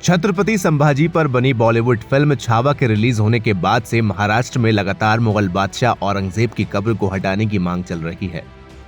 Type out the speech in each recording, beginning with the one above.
छत्रपति संभाजी पर बनी बॉलीवुड फिल्म छावा के रिलीज होने के बाद से महाराष्ट्र में लगातार मुगल बादशाह औरंगजेब की कब्र को हटाने की मांग चल रही है।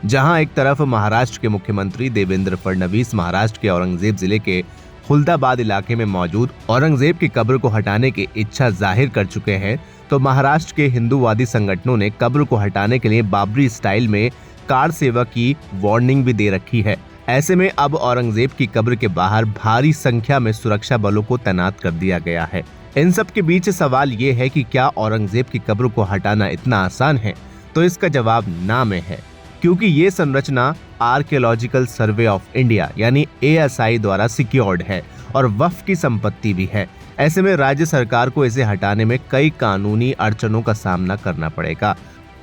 जहां एक तरफ महाराष्ट्र के मुख्यमंत्री देवेंद्र फडणवीस महाराष्ट्र के औरंगजेब जिले के खुलदाबाद इलाके में मौजूद औरंगजेब की कब्र को हटाने की इच्छा जाहिर कर चुके हैं, तो महाराष्ट्र के हिंदूवादी संगठनों ने कब्र को हटाने के लिए बाबरी स्टाइल में कार सेवा की वार्निंग भी दे रखी है। ऐसे में अब औरंगजेब की कब्र के बाहर भारी संख्या में सुरक्षा बलों को तैनात कर दिया गया है। इन सब के बीच सवाल ये है कि क्या औरंगजेब की कब्र को हटाना इतना आसान है? तो इसका जवाब ना में है, क्योंकि ये संरचना आर्कियोलॉजिकल सर्वे ऑफ इंडिया यानी ASI द्वारा सिक्योर्ड है और वक्फ की संपत्ति भी है। ऐसे में राज्य सरकार को इसे हटाने में कई कानूनी अड़चनों का सामना करना पड़ेगा।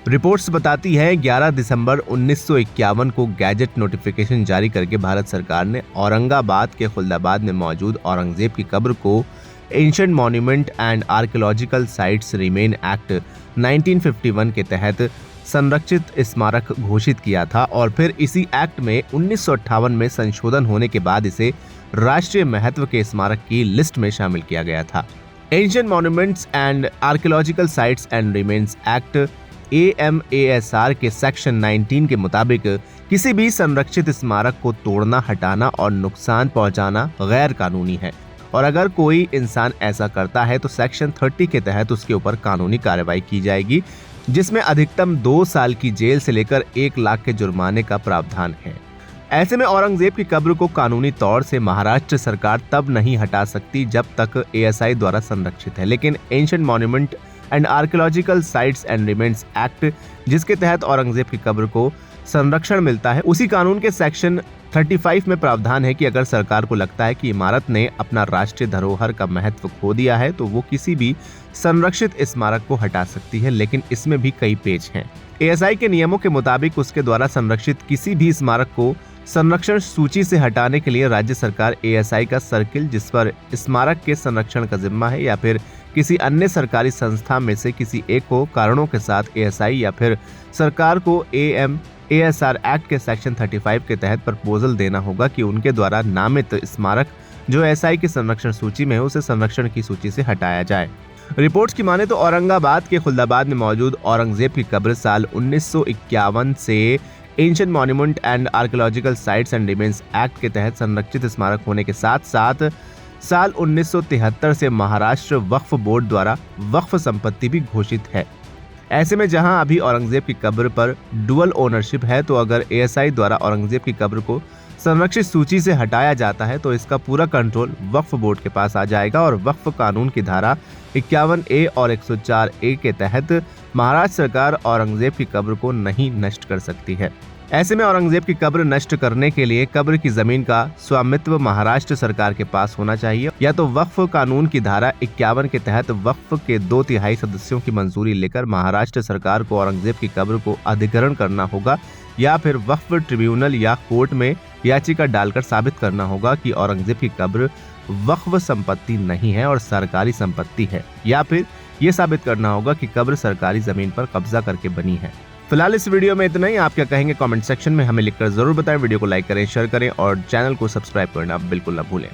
रिपोर्ट्स बताती है 11 दिसंबर 1951 को गैजेट नोटिफिकेशन जारी करके भारत सरकार ने औरंगाबाद के खुलदाबाद में मौजूद औरंगजेब की कब्र को ancient monument and archaeological sites remain act 1951 के तहत संरक्षित स्मारक घोषित किया था और फिर इसी एक्ट में 1958 में संशोधन होने के बाद इसे राष्ट्रीय महत्व के स्मारक की लिस्ट में शामिल किया गया था। Ancient monuments and archaeological sites and remains act AMASR के सेक्शन 19 के मुताबिक किसी भी संरक्षित स्मारक को तोड़ना, हटाना और नुकसान पहुंचाना गैर कानूनी है और अगर कोई इंसान ऐसा करता है तो सेक्शन 30 के तहत उसके ऊपर कानूनी कार्रवाई की जाएगी, जिसमें अधिकतम 2 साल की जेल से लेकर 1 लाख के जुर्माने का प्रावधान है। ऐसे में औरंगजेब की कब्र को कानूनी तौर से महाराष्ट्र सरकार तब नहीं हटा सकती जब तक ASI द्वारा संरक्षित है, लेकिन ancient monument and archaeological sites and remains act, जिसके तहत औरंगजेब की कब्र को संरक्षण मिलता है, उसी कानून के सेक्शन 35 में प्रावधान है कि अगर सरकार को लगता है कि इमारत ने अपना राष्ट्रीय धरोहर का महत्व खो दिया है तो वो किसी भी संरक्षित स्मारक को हटा सकती है, लेकिन इसमें भी कई पेच हैं। ASI के नियमों के मुताबिक उसके द्वारा संरक्षित किसी भी स्मारक को संरक्षण सूची से हटाने के लिए राज्य सरकार ASI का सर्किल, जिस पर स्मारक के संरक्षण का जिम्मा है, या फिर किसी अन्य सरकारी संस्था में से किसी एक को कारणों के साथ ASI या फिर सरकार को AMASR एक्ट के सेक्शन 35 के तहत प्रपोजल देना होगा कि उनके द्वारा नामित स्मारक जो ASI की संरक्षण सूची में है उसे संरक्षण की सूची से हटाया जाए। रिपोर्ट्स की माने तो औरंगाबाद के खुलदाबाद में मौजूद औरंगजेब की कब्र साल 1951 से ancient monument and archaeological sites and remains act के तहत संरक्षित स्मारक होने के साथ साथ साल 1973 से महाराष्ट्र वक्फ बोर्ड द्वारा वक्फ संपत्ति भी घोषित है। ऐसे में जहां अभी औरंगजेब की कब्र पर डुअल ओनरशिप है, तो अगर ASI द्वारा औरंगजेब की कब्र को संरक्षित सूची से हटाया जाता है तो इसका पूरा कंट्रोल वक्फ बोर्ड के पास आ जाएगा और वक्फ कानून की धारा 51A और 104A के तहत महाराष्ट्र सरकार औरंगजेब की कब्र को नहीं नष्ट कर सकती है। ऐसे में औरंगजेब की कब्र नष्ट करने के लिए कब्र की जमीन का स्वामित्व महाराष्ट्र सरकार के पास होना चाहिए, या तो वक्फ कानून की धारा 51 के तहत वक्फ के 2/3 सदस्यों की मंजूरी लेकर महाराष्ट्र सरकार को औरंगजेब की कब्र को अधिग्रहण करना होगा, या फिर वक्फ ट्रिब्यूनल या कोर्ट में याचिका डालकर साबित करना होगा कि औरंगजेब की कब्र वक्फ संपत्ति नहीं है और सरकारी संपत्ति है, या फिर ये साबित करना होगा कि कब्र सरकारी जमीन पर कब्जा करके बनी है। फिलहाल इस वीडियो में इतना ही। आप क्या कहेंगे कमेंट सेक्शन में हमें लिखकर जरूर बताएं। वीडियो को लाइक करें, शेयर करें और चैनल को सब्सक्राइब करना बिल्कुल ना भूलें।